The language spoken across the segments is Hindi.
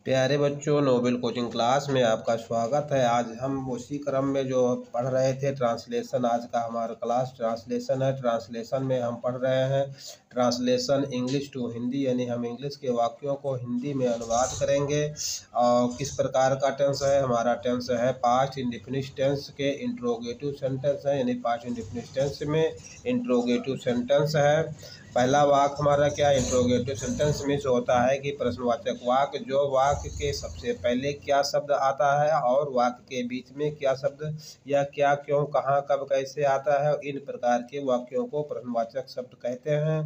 प्यारे बच्चों, नोबेल कोचिंग क्लास में आपका स्वागत है। आज हम उसी क्रम में जो पढ़ रहे थे ट्रांसलेशन, आज का हमारा क्लास ट्रांसलेशन है। ट्रांसलेशन में हम पढ़ रहे हैं ट्रांसलेशन इंग्लिश टू हिंदी, यानी हम इंग्लिश के वाक्यों को हिंदी में अनुवाद करेंगे। और किस प्रकार का टेंस है? हमारा टेंस है पास्ट इंडेफिनिट टेंस के इंट्रोगेटिव सेंटेंस है, यानी पास्ट इंडेफिनिट टेंस में इंट्रोगेटिव सेंटेंस है। पहला वाक्य हमारा क्या इंट्रोगेटिव सेंटेंस में जो होता है कि प्रश्नवाचक वाक्य, जो वाक्य के सबसे पहले क्या शब्द आता है और वाक्य के बीच में क्या शब्द या क्या, क्यों, कहाँ, कब, कैसे आता है, इन प्रकार के वाक्यों को प्रश्नवाचक शब्द कहते हैं।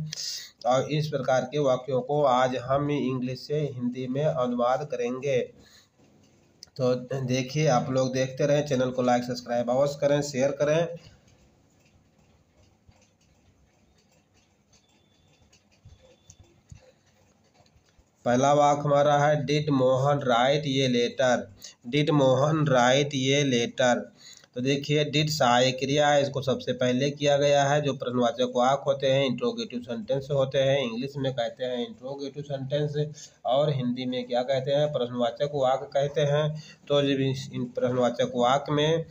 और इस प्रकार के वाक्यों को आज हम इंग्लिश से हिंदी में अनुवाद करेंगे। तो देखिए, आप लोग देखते रहें, चैनल को लाइक सब्सक्राइब अवश्य करें, शेयर करें। पहला वाक्य हमारा है डिड मोहन राइट ये लेटर। डिड मोहन राइट ये लेटर। तो देखिए, डिड सहायक क्रिया है, इसको सबसे पहले किया गया है। जो प्रश्नवाचक वाक्य होते हैं इंट्रोगेटिव सेंटेंस होते हैं, इंग्लिश में कहते हैं इंट्रोगेटिव सेंटेंस और हिंदी में क्या कहते हैं? प्रश्नवाचक वाक्य कहते हैं। तो जब इन प्रश्नवाचक वाक्य में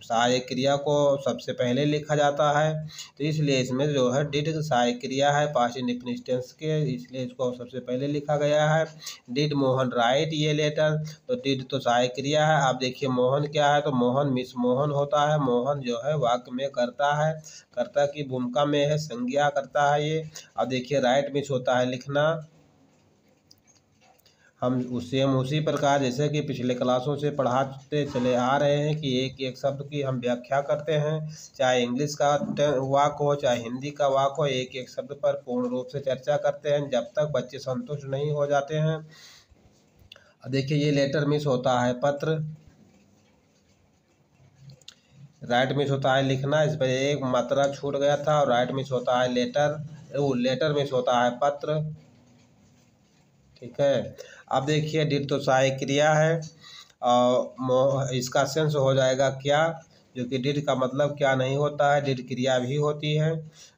सहायक क्रिया को सबसे पहले लिखा जाता है, तो इसलिए इसमें जो है डिड सहायक क्रिया है पास्ट इंडेफिनिट टेंस के, इसलिए इसको सबसे पहले लिखा गया है। डिड मोहन राइट ये लेटर, तो डिड तो सहायक क्रिया है। आप देखिए मोहन क्या है, तो मोहन मिस मोहन होता है। मोहन जो है वाक्य में करता है, कर्ता की भूमिका में है, संज्ञा करता है ये। अब देखिए राइट मिस होता है लिखना। हम उसी प्रकार जैसे कि पिछले क्लासों से पढ़ाते चले आ रहे हैं कि एक एक शब्द की हम व्याख्या करते हैं, चाहे इंग्लिश का वाक्य हो चाहे हिंदी का वाक्य हो, एक एक शब्द पर पूर्ण रूप से चर्चा करते हैं जब तक बच्चे संतुष्ट नहीं हो जाते हैं। देखिए ये लेटर मिस होता है पत्र, राइट मिस होता है लिखना, इस पर एक मात्रा छूट गया था। और राइट मिस होता है लेटर, लेटर मिस होता है पत्र। ठीक है। अब देखिए डिड तो सहायक क्रिया है और इसका सेंस हो जाएगा क्या, जो कि डिड का मतलब क्या नहीं होता है, डिड क्रिया भी होती है।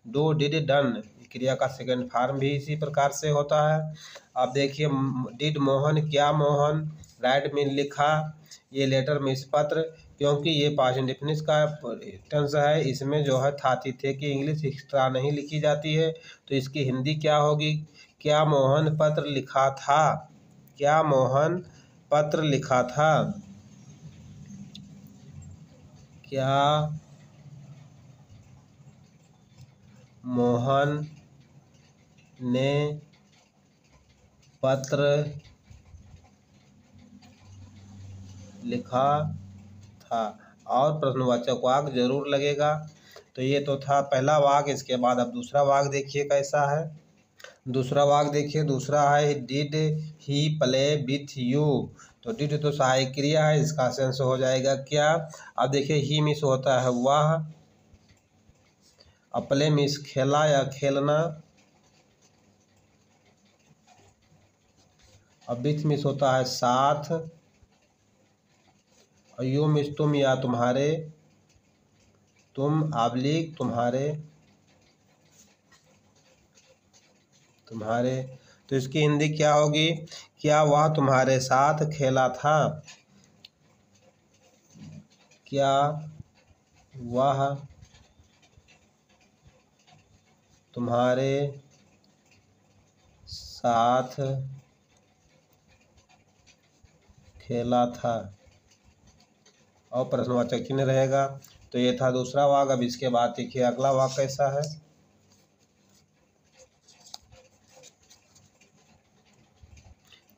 डू, डिड, डन क्रिया का सेकंड फॉर्म भी इसी प्रकार से होता है। अब देखिए डिड मोहन क्या मोहन, राइट में लिखा, ये लेटर में इस पत्र, क्योंकि ये पास्ट इंडेफिनिट का टेंस है, इसमें जो है था थी थे की इंग्लिश एक्स्ट्रा नहीं लिखी जाती है। तो इसकी हिंदी क्या होगी? क्या मोहन पत्र लिखा था, क्या मोहन पत्र लिखा था, क्या मोहन ने पत्र लिखा था। और प्रश्नवाचक वाक्य जरूर लगेगा। तो ये तो था पहला वाक्य। इसके बाद अब दूसरा वाक्य देखिए कैसा है। दूसरा वाक्य देखिए, दूसरा है did he play with you. तो डिड तो सहायक क्रिया है, इसका सेंस हो जाएगा क्या। अब देखिए ही मिस होता है वह, प्ले मिस खेला या खेलना, अब विथ मिस होता है साथ, और यू मिस तुम या तुम्हारे, तुम आबलिक तुम्हारे, तुम्हारे। तो इसकी हिंदी क्या होगी? क्या वह तुम्हारे साथ खेला था, क्या वह तुम्हारे साथ खेला था, और प्रश्नवाचक चिन्ह रहेगा। तो ये था दूसरा वाक्य। अब इसके बाद देखिए अगला वाक्य कैसा है।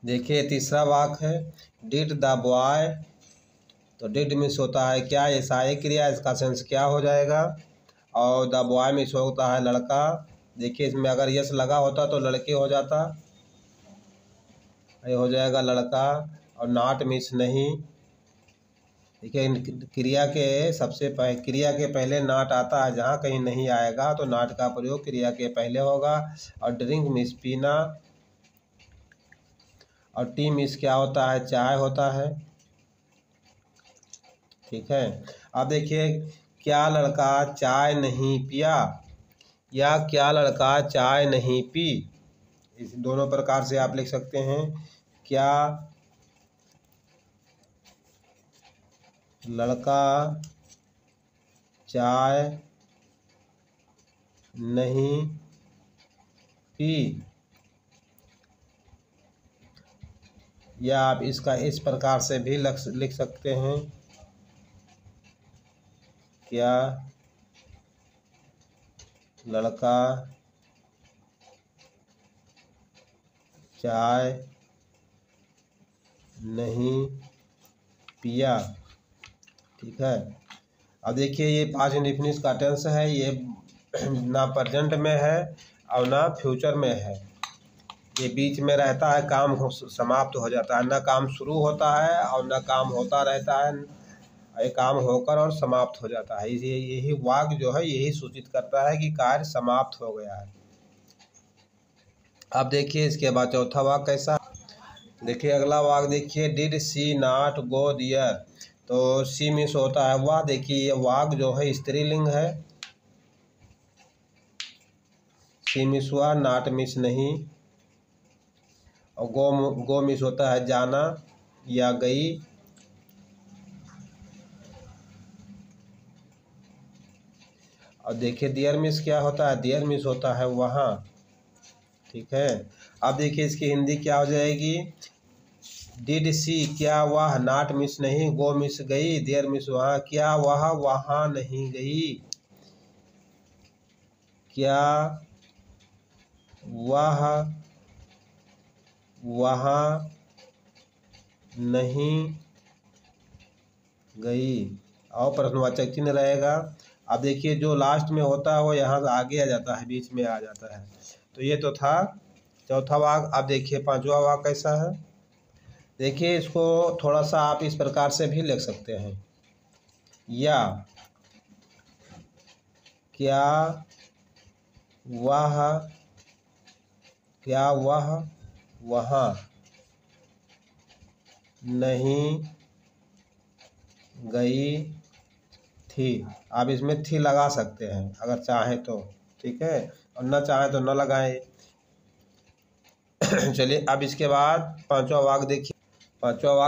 देखिए तीसरा वाक्य है डिड द बॉय। तो डिड मिस होता है क्या, ये सहायक क्रिया, इसका सेंस क्या हो जाएगा। और द बॉय मिस होता है लड़का। देखिए इसमें अगर यस लगा होता तो लड़के हो जाता, ये हो जाएगा लड़का। और नॉट मिस नहीं। देखिए क्रिया के क्रिया के पहले नॉट आता है, जहाँ कहीं नहीं आएगा तो नॉट का प्रयोग क्रिया के पहले होगा। और ड्रिंक मिस पीना। और टी मिस क्या होता है, चाय होता है। ठीक है। अब देखिए क्या लड़का चाय नहीं पिया, या क्या लड़का चाय नहीं पी, इस दोनों प्रकार से आप लिख सकते हैं। क्या लड़का चाय नहीं पी। या आप इसका इस प्रकार से भी लिख सकते हैं, क्या लड़का चाय नहीं पिया। ठीक है। अब देखिए ये पास्ट इंडेफिनिट का टेंस है, ये ना प्रेजेंट में है और ना फ्यूचर में है, ये बीच में रहता है, काम समाप्त हो जाता है, ना काम शुरू होता है और ना काम होता रहता है, ये काम होकर और समाप्त हो जाता है। यही वाक्य जो है यही सूचित करता है कि कार्य समाप्त हो गया है। अब देखिए इसके बाद चौथा वाक्य कैसा, देखिए अगला वाक्य देखिए, डिड सी नॉट गो दियर। तो सी मिस होता है वह। देखिए ये वाक्य जो है स्त्रीलिंग है, सी मिस हुआ, नॉट मिस नहीं, और गो मिस होता है जाना या गई। और देखिए डियर मिस क्या होता है, डियर मिस होता है वहाँ। ठीक है। अब देखिए इसकी हिंदी क्या हो जाएगी, डिड सी क्या वह, नॉट मिस नहीं, गो मिस गई, देयर मिस वहाँ, क्या वह वहाँ नहीं गई, क्या वह वहाँ नहीं गई, और प्रश्नवाचक चिन्ह रहेगा। अब देखिए जो लास्ट में होता है वो यहाँ से आगे आ जाता है, बीच में आ जाता है। तो ये तो था चौथा वाक्य। अब देखिए पांचवा वाक्य कैसा है, देखिए इसको थोड़ा सा आप इस प्रकार से भी लिख सकते हैं, या क्या वह वहाँ नहीं गई थी। आप इसमें थी लगा सकते हैं अगर चाहें तो, ठीक है, और न चाहें तो न लगाएं। चलिए अब इसके बाद पांचवा वाक्य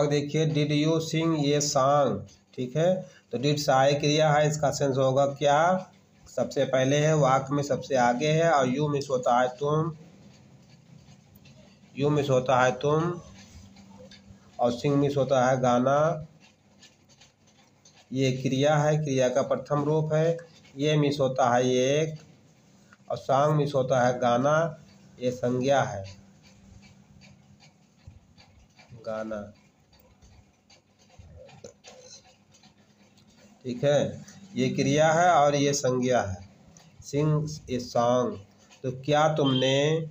देखिए, डिड यू सिंग ये सॉन्ग। ठीक है। तो डिड सहायक क्रिया है, इसका सेंस होगा क्या, सबसे पहले है, वाक्य में सबसे आगे है, और यू मिस होता है तुम, यू मिस होता है तुम, और सिंग मिस होता है गाना। ये क्रिया है, क्रिया का प्रथम रूप है। ये मिस होता है एक, और सॉन्ग मिस होता है गाना, ये संज्ञा है, गाना। ठीक है। ये क्रिया है और ये संज्ञा है, सिंग ए सॉन्ग। तो क्या तुमने,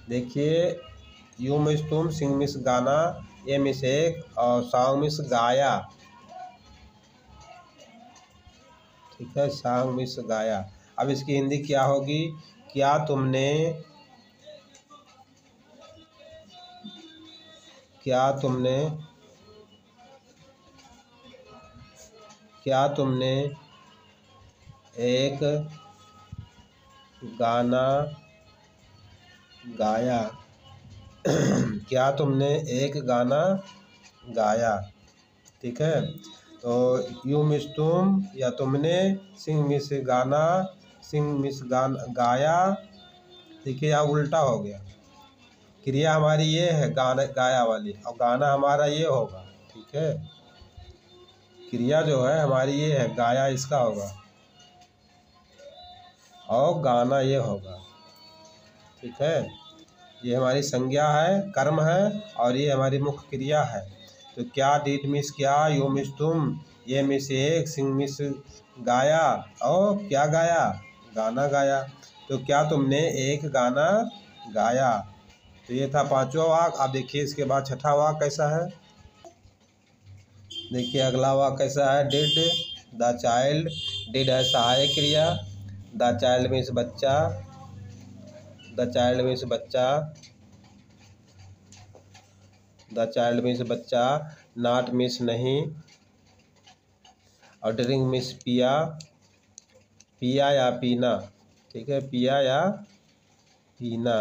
देखिए यू मिस तुम, सिंग मिस गाना, ये मिस एक, और सॉन्ग मिस गाया। ठीक है, सॉन्ग मिस गाया। अब इसकी हिंदी क्या होगी, क्या तुमने, क्या तुमने, क्या तुमने एक गाना गाया। क्या तुमने एक गाना गाया। ठीक है। तो यू मिस तुम या तुमने, सिंग मिस गाना, सिंग मिस गाया। देखिए यहाँ उल्टा हो गया, क्रिया हमारी ये है गाना गाया वाली, और गाना हमारा ये होगा। ठीक है, क्रिया जो है हमारी ये है, गाया इसका होगा और गाना ये होगा। ठीक है, ये हमारी संज्ञा है, कर्म है, और ये हमारी मुख्य क्रिया है। तो क्या डिड मिस क्या, यू मिस तुम, ये मिस एक, सिंग मिस गाया, और क्या गाया, गाना गाया। तो क्या तुमने एक गाना गाया। तो ये था पांचवा वाक्य। आप देखिए इसके बाद छठा वाक्य कैसा है, देखिए अगला वाक्य कैसा है, डिड द चाइल्ड। डिड है सहायक क्रिया, द चाइल्ड मीन्स बच्चा, द चाइल्ड मीन्स बच्चा, द चाइल्ड मीन्स बच्चा, नॉट मिस नहीं, और ड्रिंक मिस पिया, पिया या पीना। ठीक है, पिया या पीना,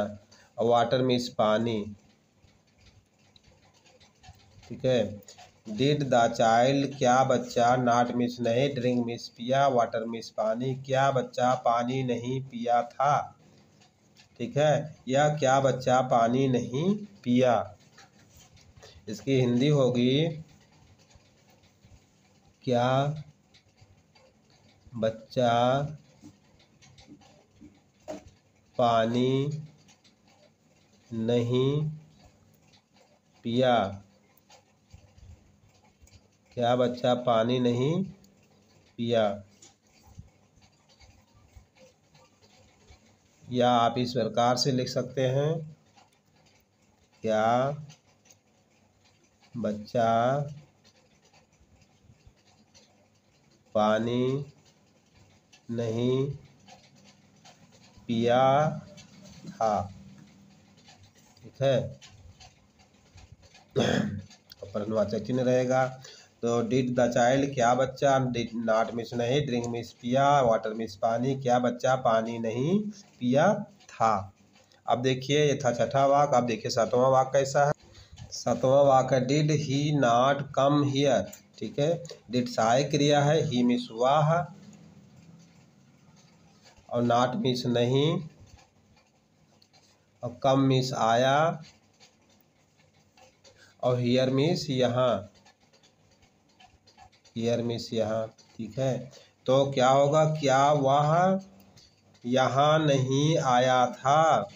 और वाटर मिस पानी। ठीक है। डिड द चाइल्ड, क्या बच्चा, नॉट मिस नहीं, ड्रिंक मिस पिया, वाटर मिस पानी, क्या बच्चा पानी नहीं पिया था। ठीक है, या क्या बच्चा पानी नहीं पिया। इसकी हिंदी होगी क्या बच्चा पानी नहीं पिया, क्या बच्चा पानी नहीं पिया। या आप इस प्रकार से लिख सकते हैं, क्या बच्चा पानी नहीं पिया था। ठीक है, प्रश्नवाचक चिन्ह रहेगा। तो डिड द चाइल्ड, क्या बच्चा, डिड नॉट मिस नहीं, ड्रिंक मिस पिया, वाटर मिस पानी, क्या बच्चा पानी नहीं पिया था। अब देखिए ये था छठा वाक्य। अब देखिए सातवां वाक्य कैसा है। सातवां वाक्य, did he not come here. ठीक है, डिड सहायक क्रिया है, ही मिस वाह, और नॉट मिस नहीं, और कम मिस आया, और हियर मिस यहाँ, हियर मिस यहाँ। ठीक है, तो क्या होगा, क्या वह यहाँ नहीं आया था,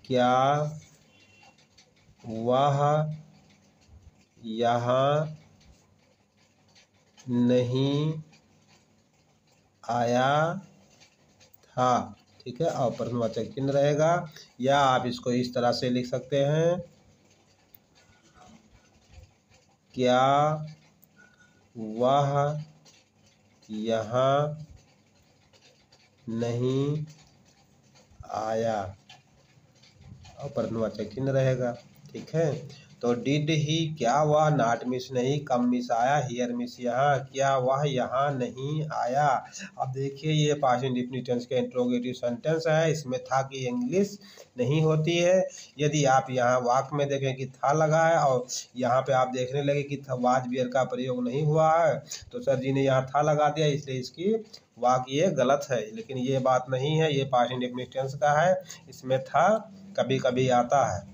क्या वह यहाँ नहीं आया था। ठीक है, और प्रश्नवाचक चिन्ह रहेगा। या आप इसको इस तरह से लिख सकते हैं, क्या वह यहाँ नहीं आया, और प्रश्नवाचक चिन्ह रहेगा। ठीक है, तो डिड ही, क्या वह, नॉट मिस नहीं, कम मिस आया, हियर मिस यहाँ, क्या वह यहाँ नहीं आया। अब देखिए ये पास्ट इंडेफिनिट टेंस का इंट्रोगेटिव सेंटेंस है, इसमें था कि इंग्लिश नहीं होती है। यदि आप यहाँ वाक्य में देखें कि था लगा है और यहाँ पे आप देखने लगे कि वाज बियर का प्रयोग नहीं हुआ है, तो सर जी ने यहाँ था लगा दिया, इसलिए इसकी वाक्य ये गलत है। लेकिन ये बात नहीं है, ये पास्ट इंडेफिनिट टेंस का है, इसमें था कभी कभी आता है।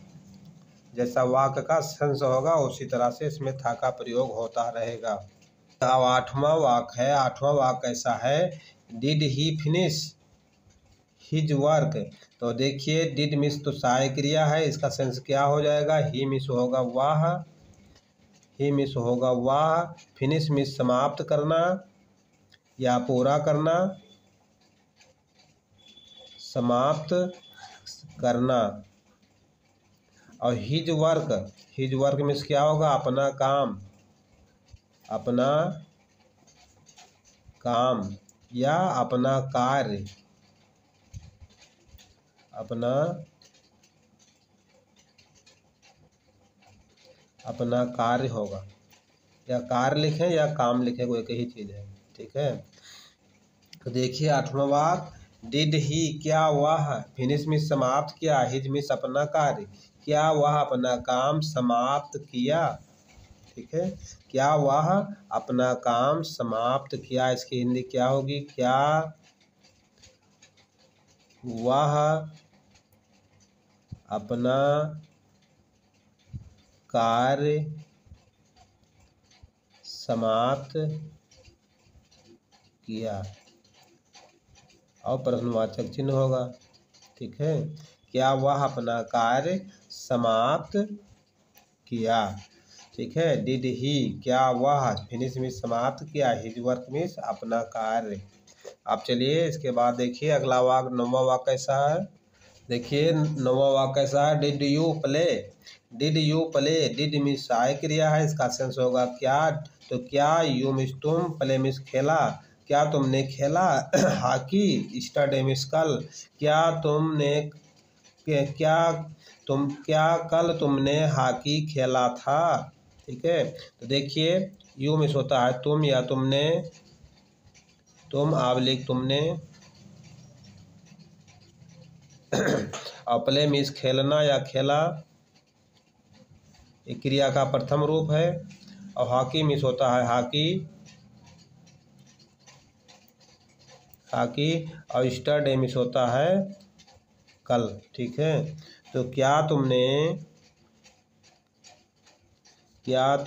जैसा वाक्य का सेंस होगा उसी तरह से इसमें था का प्रयोग होता रहेगा। अब आठवां वाक्य है। आठवां वाक्य कैसा है, did he finish his work. तो देखिए डिड मिस तो सहायक क्रिया है, इसका सेंस क्या हो जाएगा, ही मिस होगा वाह, ही मिस होगा वाह, फिनिश मिस समाप्त करना या पूरा करना, समाप्त करना। और हिज वर्क मीन्स क्या होगा, अपना काम, अपना काम या अपना कार्य, अपना कार्य होगा, या कार्य लिखें या काम लिखें, कोई एक ही चीज़ है। ठीक है, तो देखिए आठवां वाक्य, डिड ही, क्या वह, फिनिश मिस समाप्त किया, हिज मिस अपना कार्य, क्या वह अपना काम समाप्त किया। ठीक है, क्या वह अपना काम समाप्त किया, इसकी हिंदी क्या होगी, क्या वह अपना कार्य समाप्त किया, और प्रश्नवाचक चिन्ह होगा। ठीक है, क्या वह अपना कार्य समाप्त किया। ठीक है, डिड ही, क्या वह, फिनिश मिस समाप्त किया, हिज वर्क मिस अपना कार्य। आप चलिए इसके बाद देखिए अगला वाक्य, नौवां वाक्य कैसा है। देखिए नौवां वाक्य कैसा है, did you play, did you play, did miss सहायक क्रिया है, इसका सेंस होगा क्या, तो क्या, यू मिस तुम, प्ले मिस खेला, क्या तुमने खेला हॉकी, स्टडे मिस कल, क्या तुमने, क्या कल तुमने हॉकी खेला था। ठीक है, तो देखिए यू मिस होता है तुम या तुमने, तुम आबलिक तुमने, और प्ले मिस खेलना या खेला, ये क्रिया का प्रथम रूप है। और हॉकी मिस होता है हॉकी, हॉकी। और यस्टरडे मिस होता है कल। ठीक है, तो क्या तुमने क्या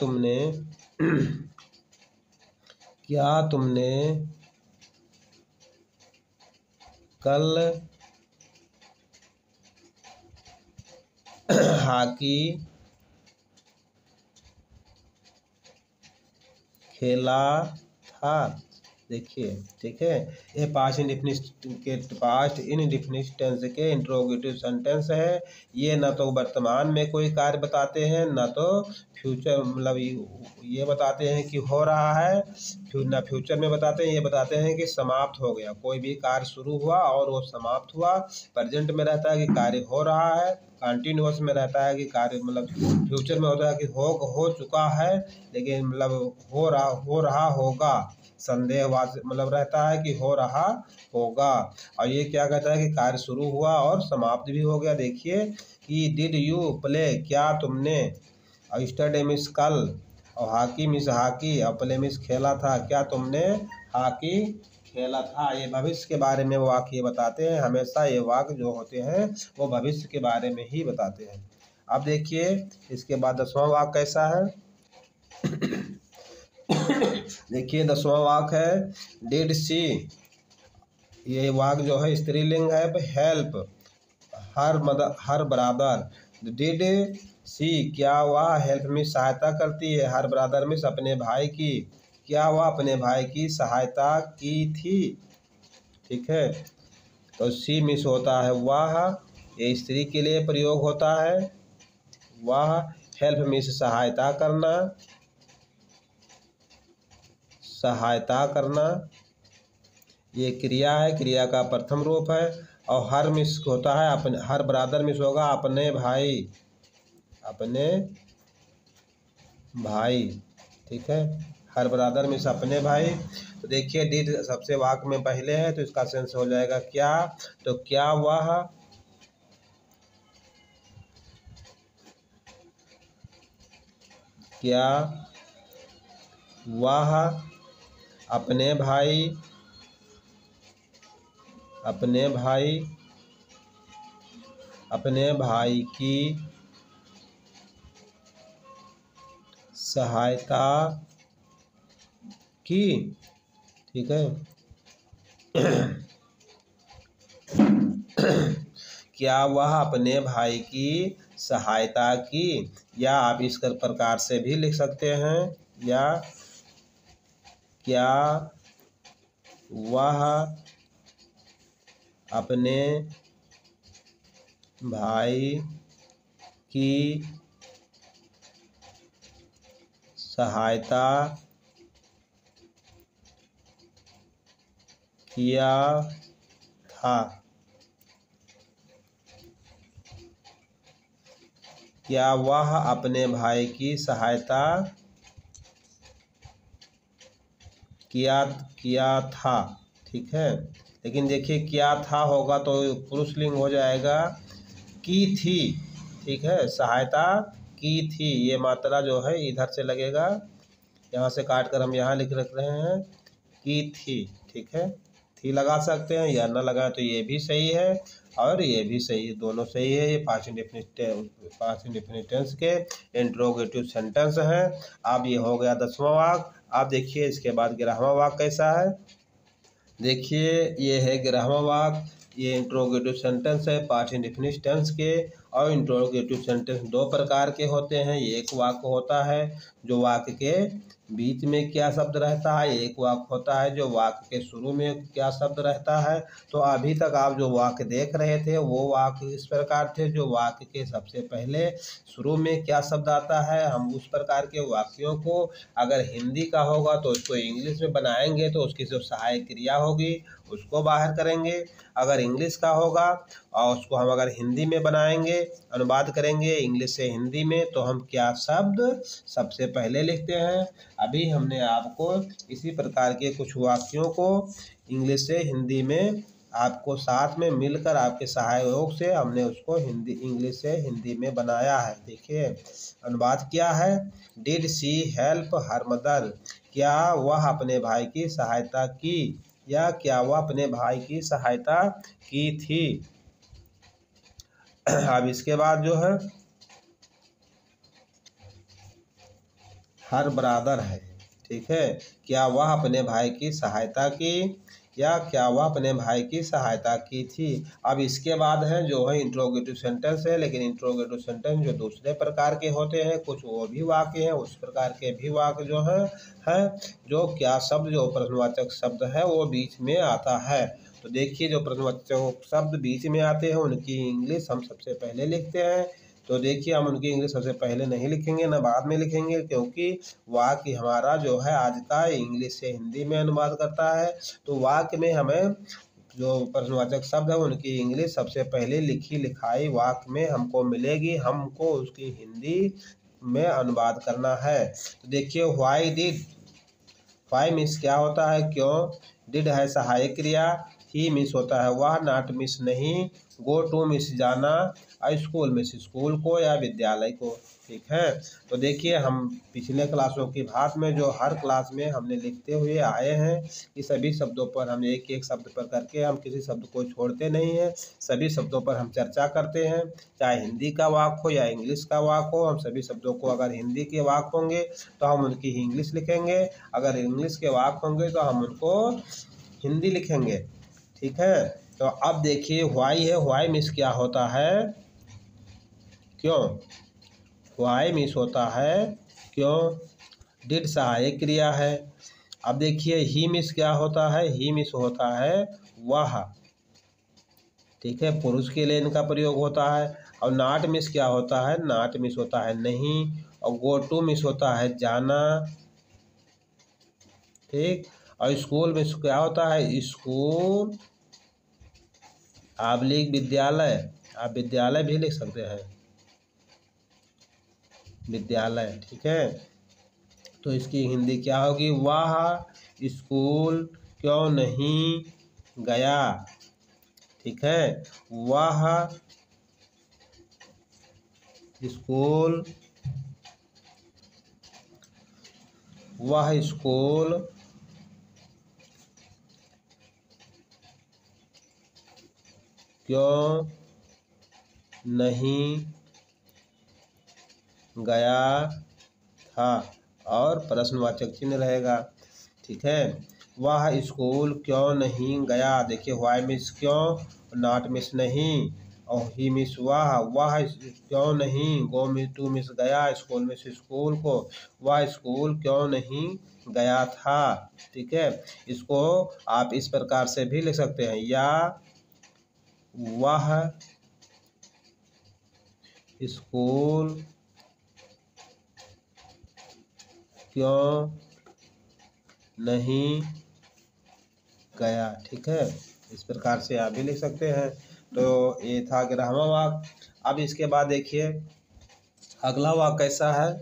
तुमने कल हॉकी खेला था? देखिए, ठीक है, ये पास्ट इंडेफिनिट टेंस के इंट्रोगेटिव सेंटेंस है। ये न तो वर्तमान में कोई कार्य बताते हैं, न तो फ्यूचर, मतलब ये बताते हैं कि हो रहा है, न फ्यूचर में बताते हैं, ये बताते हैं कि समाप्त हो गया। कोई भी कार्य शुरू हुआ और वो समाप्त हुआ। प्रेजेंट में रहता है कि कार्य हो रहा है, कंटिन्यूअस में रहता है कि कार्य, मतलब फ्यूचर में होता है कि हो चुका है, लेकिन मतलब हो रहा होगा। संदेहवाचक मतलब रहता है कि हो रहा होगा। और ये क्या कहता है कि कार्य शुरू हुआ और समाप्त भी हो गया। देखिए कि डिड यू प्ले, क्या तुमने, और यस्टरडे मिस कल, और हॉकी मिस हॉकी, और प्ले मिस खेला था, क्या तुमने हॉकी खेला था। ये भविष्य के बारे में वाक्य बताते हैं। हमेशा ये वाक्य जो होते हैं वो भविष्य के बारे में ही बताते हैं। अब देखिए इसके बाद 10वां वाक्य कैसा है। देखिए 10वां वाक्य है डिड सी। ये वाक्य जो है स्त्रीलिंग है। हेल्प हर बराबर। डिड सी, क्या वह हेल्प में सहायता करती है। हर ब्रदर मिस अपने भाई की, क्या वह अपने भाई की सहायता की थी। ठीक है, तो सी मिस होता है वह, ये स्त्री के लिए प्रयोग होता है। वह हेल्प मिस सहायता करना, सहायता करना, ये क्रिया है, क्रिया का प्रथम रूप है। और हर मिस होता है अपने, हर ब्रदर मिस होगा अपने भाई, अपने भाई। ठीक है, हर ब्रदर मिस अपने भाई। तो देखिए डिड सबसे वाक्य में पहले है तो इसका सेंस हो जाएगा क्या। तो क्या वह अपने भाई की सहायता की। ठीक है, क्या वह अपने भाई की सहायता की, या आप इस प्रकार से भी लिख सकते हैं, या क्या वह अपने भाई की सहायता किया था। क्या वह अपने भाई की सहायता किया था। ठीक है, लेकिन देखिए क्या था होगा तो पुरुषलिंग हो जाएगा, की थी। ठीक है, सहायता की थी, ये मात्रा जो है इधर से लगेगा, यहाँ से काट कर हम यहाँ लिख रख रहे हैं की थी। ठीक है, थी लगा सकते हैं या न लगाए तो ये भी सही है और ये भी सही है, दोनों सही है। ये पास्ट इंडेफिनिट टेंस के इंट्रोगेटिव सेंटेंस हैं। अब ये हो गया 10वां वाक्य। आप देखिए इसके बाद 11वां वाक्य कैसा है। देखिए ये है 11वां वाक्य। ये इंट्रोगेटिव सेंटेंस है पास्ट इंडेफिनिट टेंस के। और इंट्रोगेटिव सेंटेंस दो प्रकार के होते हैं। एक वाक्य होता है जो वाक्य के बीच में क्या शब्द रहता है, एक वाक्य होता है जो वाक्य के शुरू में क्या शब्द रहता है। तो अभी तक आप जो वाक्य देख रहे थे वो वाक्य इस प्रकार थे जो वाक्य के सबसे पहले शुरू में क्या शब्द आता है, हम उस प्रकार के वाक्यों को अगर हिंदी का होगा तो उसको इंग्लिश में बनाएंगे तो उसकी जो सहायक क्रिया होगी उसको बाहर करेंगे। अगर इंग्लिश का होगा और उसको हम अगर हिंदी में बनाएंगे, अनुवाद करेंगे इंग्लिश से हिंदी में, तो हम क्या शब्द सबसे पहले लिखते हैं। अभी हमने आपको इसी प्रकार के कुछ वाक्यों को इंग्लिश से हिंदी में आपको साथ में मिलकर आपके सहयोग से हमने उसको हिंदी इंग्लिश से हिंदी में बनाया है। देखिए अनुवाद क्या है, did she help her mother, क्या वह अपने भाई की सहायता की या क्या वह अपने भाई की सहायता की थी। अब इसके बाद जो है हर ब्रादर है, ठीक है, क्या वह अपने भाई की सहायता की या क्या वह अपने भाई की सहायता की थी। अब इसके बाद है जो है इंट्रोगेटिव सेंटेंस है, लेकिन इंट्रोगेटिव सेंटेंस जो दूसरे प्रकार के होते हैं, कुछ वो भी वाक्य हैं, उस प्रकार के भी वाक्य जो है जो क्या शब्द जो प्रश्नवाचक शब्द है वो बीच में आता है। तो देखिए जो प्रश्नवाचक शब्द बीच में आते हैं उनकी इंग्लिश हम सबसे पहले लिखते हैं। तो देखिए हम उनकी इंग्लिश सबसे पहले नहीं लिखेंगे ना बाद में लिखेंगे, क्योंकि वाक्य हमारा जो है आज का इंग्लिश से हिंदी में अनुवाद करता है। तो वाक्य में हमें जो प्रश्नवाचक शब्द है उनकी इंग्लिश सबसे पहले लिखी लिखाई वाक्य में हमको मिलेगी, हमको उसकी हिंदी में अनुवाद करना है। तो देखिए व्हाई डिड, व्हाई मिस क्या होता है क्यों, डिड है सहायक क्रिया, ही मिस होता है वह, नॉट मिस नहीं, गो टू मिस जाना, स्कूल मिस स्कूल को या विद्यालय को। ठीक है, तो देखिए हम पिछले क्लासों की बात में जो हर क्लास में हमने लिखते हुए आए हैं कि सभी शब्दों पर हम एक एक शब्द पर करके हम किसी शब्द को छोड़ते नहीं हैं, सभी शब्दों पर हम चर्चा करते हैं, चाहे हिंदी का वाक्य हो या इंग्लिश का वाक्य हो। हम सभी शब्दों को अगर हिंदी के वाक्य होंगे तो हम उनकी इंग्लिश लिखेंगे, अगर इंग्लिश के वाक्य होंगे तो हम उनको हिंदी लिखेंगे। ठीक है, तो अब देखिए व्हाई है, व्हाई मिस क्या होता है क्यों, व्हाई मिस होता है क्यों, डिड सहायक क्रिया है। अब देखिए ही मिस क्या होता है, ही मिस होता है वह, ठीक है, पुरुष के लिए इनका प्रयोग होता है। और नॉट मिस क्या होता है, नॉट मिस होता है नहीं, और गो टू मिस होता है जाना, ठीक। और स्कूल मिस क्या होता है, स्कूल आबलिक विद्यालय, आप विद्यालय भी लिख सकते हैं, विद्यालय। ठीक है, तो इसकी हिंदी क्या होगी, वह स्कूल क्यों नहीं गया। ठीक है, वह स्कूल, वह स्कूल क्यों नहीं गया था, और प्रश्नवाचक चिन्ह रहेगा। ठीक है, वह स्कूल क्यों नहीं गया। देखिए व्हाई मिस क्यों, नॉट मिस नहीं, और ही मिस वह क्यों नहीं, गो मिस टू मिस गया, स्कूल मिस स्कूल को, वह स्कूल क्यों नहीं गया था। ठीक है, इसको आप इस प्रकार से भी लिख सकते हैं, या वह स्कूल क्यों नहीं गया। ठीक है, इस प्रकार से आप भी लिख सकते हैं। तो ये था ग्राह्य वाक्य। अब इसके बाद देखिए अगला वाक्य कैसा है,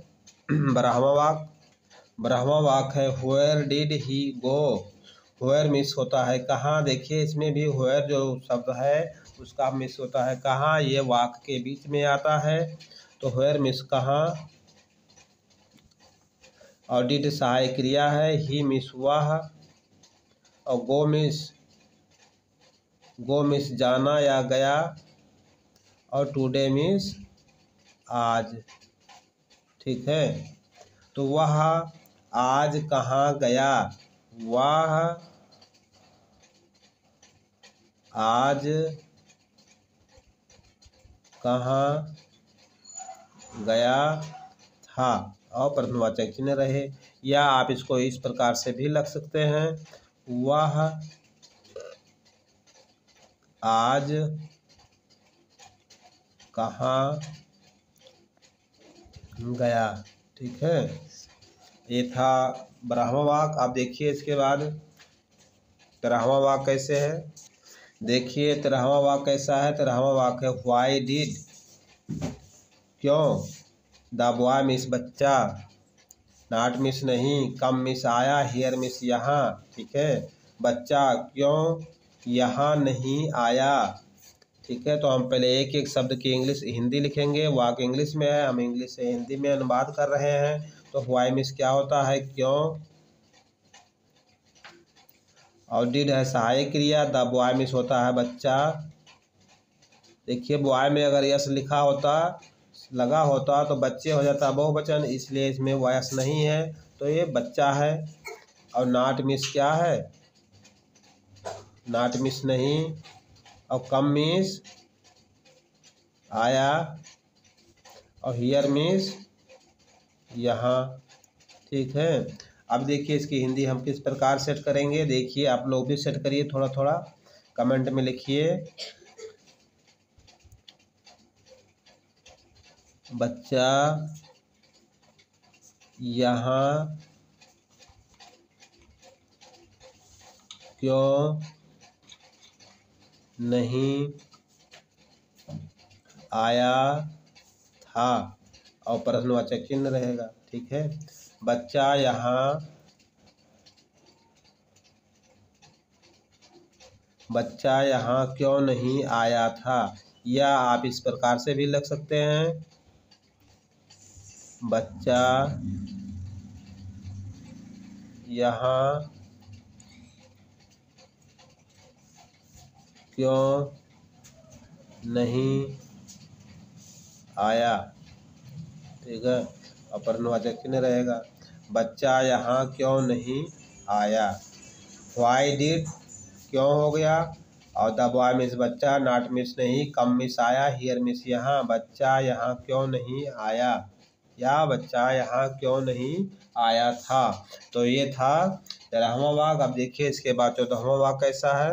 ब्राह्मण वाक्य। ब्राह्मण वाक्य है where did he go, where miss होता है कहाँ। देखिए इसमें भी व्हेयर जो शब्द है उसका मिस होता है कहाँ, ये वाक्य के बीच में आता है। तो व्हेयर मिस कहाँ, और डिड सहायक क्रिया है, ही मिस वह, और गो मिस जाना या गया, और टुडे मिस आज। ठीक है, तो वह आज कहाँ गया, वह आज कहाँ गया था, और प्रश्नवाचक चिन्ह रहे। या आप इसको इस प्रकार से भी लिख सकते हैं, वह आज कहाँ गया। ठीक है, ये था ब्राह्मण वाक्य। आप देखिए इसके बाद तिरहवां वाक्य कैसे है। देखिए तिरहवां वाक्य कैसा है, तिरहवां वाक्य है व्हाई डिड, क्यों, द बॉय मिस बच्चा, नॉट मिस नहीं, कम मिस आया, हियर मिस यहाँ। ठीक है, बच्चा क्यों यहाँ नहीं आया। ठीक है, तो हम पहले एक एक शब्द की इंग्लिश हिंदी लिखेंगे। वाक्य इंग्लिश में है, हम इंग्लिश से हिंदी में अनुवाद कर रहे हैं। तो व्हाई मीन्स क्या होता है, क्यों, और डिड है सहायक क्रिया। द बॉय मीन्स होता है बच्चा। देखिए बॉय में अगर यस लिखा होता लगा होता तो बच्चे हो जाता बहुवचन, इसलिए इसमें यस नहीं है, तो ये बच्चा है। और नॉट मीन्स क्या है, नॉट मीन्स नहीं, और कम मीन्स आया, और हियर मीन्स यहाँ। ठीक है, अब देखिए इसकी हिंदी हम किस प्रकार सेट करेंगे। देखिए आप लोग भी सेट करिए, थोड़ा थोड़ा कमेंट में लिखिए। बच्चा यहाँ क्यों नहीं आया था, और प्रश्नवाचक चिन्ह रहेगा। ठीक है, बच्चा यहाँ क्यों नहीं आया था, या आप इस प्रकार से भी लिख सकते हैं, बच्चा यहाँ क्यों नहीं आया। ठीक है, और प्रश्नवाचक चिन्ह रहेगा। बच्चा यहाँ क्यों नहीं आया। व्हाई डिड क्यों हो गया, और द बॉय मीन्स बच्चा, नॉट मीन्स नहीं, कम मीन्स आया, हियर मीन्स यहाँ। बच्चा यहाँ क्यों नहीं आया, या बच्चा यहाँ क्यों नहीं आया था। तो ये था 13वां वाक्य। अब देखिए इसके बाद 14वां वाक्य कैसा है।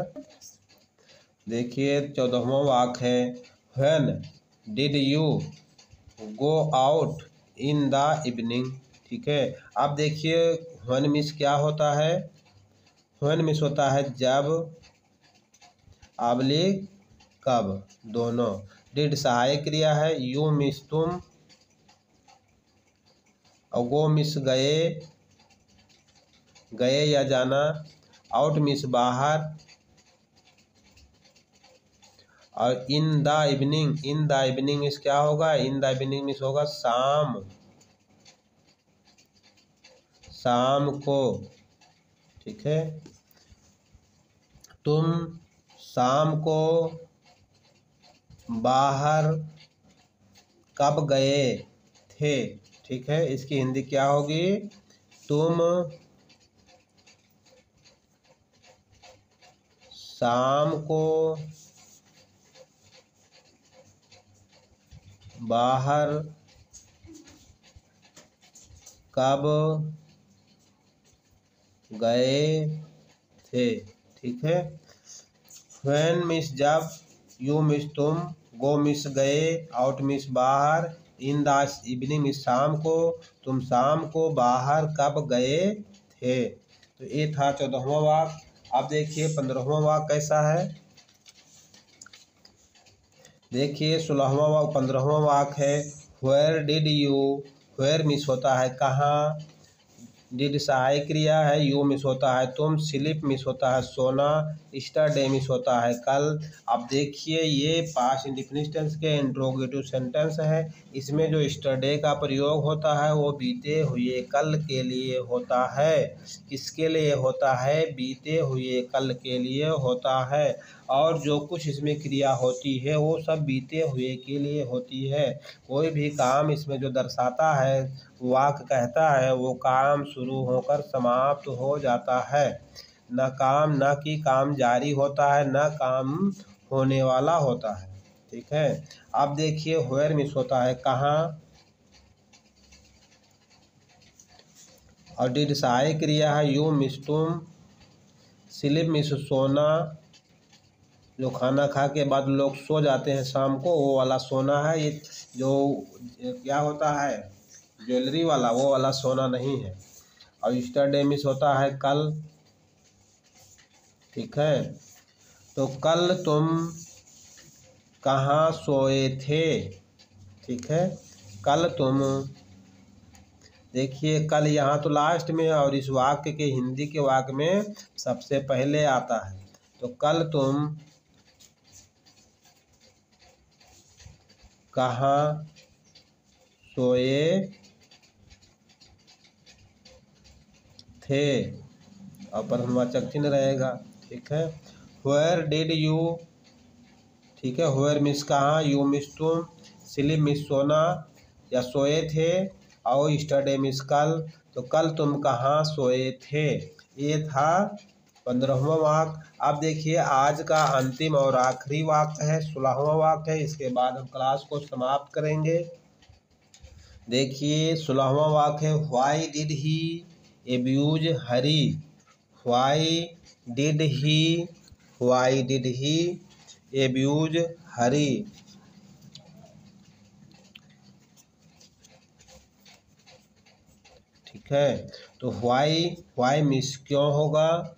देखिए 14वां वाक्य है, when did you go out in the evening. ठीक है, अब देखिए व्हेन मीन्स क्या होता है, व्हेन मीन्स होता है जब, ऑब्लिक कब, दोनों। डिड सहायक क्रिया है, यू मीन्स तुम, और गो मीन्स गए, गए या जाना, आउट मीन्स बाहर, और in the evening, in the evening means क्या होगा, इन द इवनिंग मीन्स होगा शाम, शाम को। ठीक है, तुम शाम को बाहर कब गए थे। ठीक है, इसकी हिंदी क्या होगी, तुम शाम को बाहर कब गए थे। ठीक है, व्हेन मीन्स जब, यू मीन्स तुम, गो मीन्स गए, आउट मीन्स बाहर, इन द इवनिंग मीन्स शाम को, तुम शाम को बाहर कब गए थे। तो ये था 14वां वाक्य। अब देखिए 15वां वाक्य कैसा है। देखिए 16वां वाक्य 15वां वाक्य है, where did you, where means होता है कहाँ, डिड सहायक क्रिया है, यू मिस होता है तुम, स्लीप मिस होता है सोना, यस्टरडे मिस होता है कल। अब देखिए ये पास्ट इंडेफिनिट टेंस के इंट्रोगेटिव सेंटेंस है। इसमें जो यस्टरडे का प्रयोग होता है वो बीते हुए कल के लिए होता है। किसके लिए होता है, बीते हुए कल के लिए होता है। और जो कुछ इसमें क्रिया होती है वो सब बीते हुए के लिए होती है। कोई भी काम इसमें जो दर्शाता है, वाक्य कहता है, वो काम शुरू होकर समाप्त हो जाता है। न काम, न कि काम जारी होता है, न काम होने वाला होता है। ठीक है, अब देखिए व्हेयर मिस होता है कहाँ, और डिड सहायक क्रिया है, यू मिस तुम, स्लीप मिस सोना, जो खाना खा के बाद लोग सो जाते हैं शाम को, वो वाला सोना है। ये जो क्या होता है ज्वेलरी वाला, वो वाला सोना नहीं है। और यस्टरडे मिस होता है कल। ठीक है, तो कल तुम कहाँ सोए थे। ठीक है, कल तुम, देखिए कल यहाँ तो लास्ट में, और इस वाक्य के हिंदी के वाक्य में सबसे पहले आता है। तो कल तुम कहाँ सोए थे, और प्रश्नवाचक चिन्ह रहेगा। ठीक है। वेयर डिड यू, ठीक है, वेयर मिस कहाँ, यू मिस तुम, स्लीप मिस सोना या सोए थे, और स्टरडे मिस कल। तो कल तुम कहाँ सोए थे, ये था 15वां वाक्य। अब देखिए आज का अंतिम और आखिरी वाक्य है, 16वां वाक्य है। इसके बाद हम क्लास को समाप्त करेंगे। देखिए 16वां वाक्य है, why did he abuse Hari, why did he abuse Hari. ठीक है। तो व्हाई मिस क्यों होगा,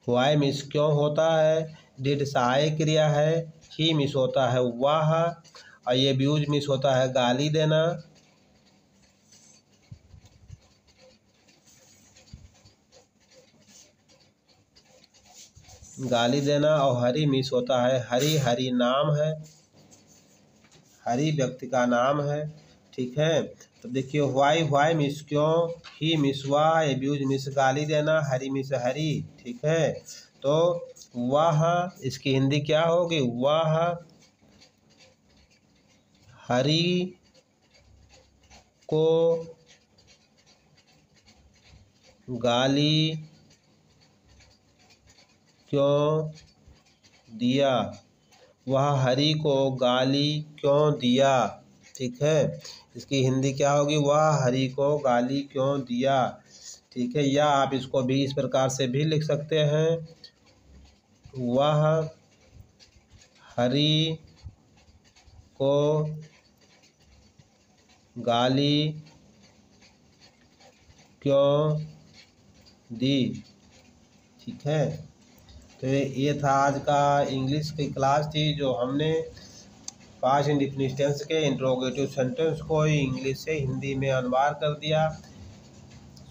व्हाई मिस क्यों होता है, डिड सहायक क्रिया है, ही मिस होता है वह, और ये एब्यूज मिस होता है गाली देना। गाली देना, और हरी मिस होता है हरी नाम है, हरी व्यक्ति का नाम है। ठीक है। तो देखिए व्हाई मिस क्यों, ही मिस वाह, एब्यूज मिस गाली देना, हरी मिस हरी। ठीक है। तो वह, इसकी हिंदी क्या होगी, वह हरी को गाली क्यों दिया, वह हरी को गाली क्यों दिया। ठीक है। इसकी हिंदी क्या होगी, वह हरी को गाली क्यों दिया। ठीक है। या आप इसको भी इस प्रकार से भी लिख सकते हैं, वह हरी को गाली क्यों दी। ठीक है। तो ये था आज का इंग्लिश की क्लास थी, जो हमने पास्ट इंडेफिनिट टेंस के इंट्रोगेटिव सेंटेंस को इंग्लिश से हिंदी में अनुवाद कर दिया।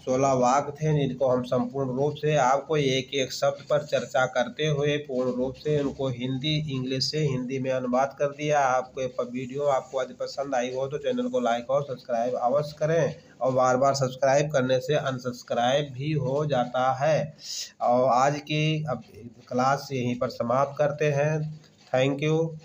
16 वाक्य थे जिनको हम संपूर्ण रूप से आपको एक एक शब्द पर चर्चा करते हुए पूर्ण रूप से उनको इंग्लिश से हिंदी में अनुवाद कर दिया। आपको वीडियो आपको यदि पसंद आई हो तो चैनल को लाइक और सब्सक्राइब अवश्य करें, और बार बार सब्सक्राइब करने से अनसब्सक्राइब भी हो जाता है। और आज की अब क्लास यहीं पर समाप्त करते हैं। Thank you.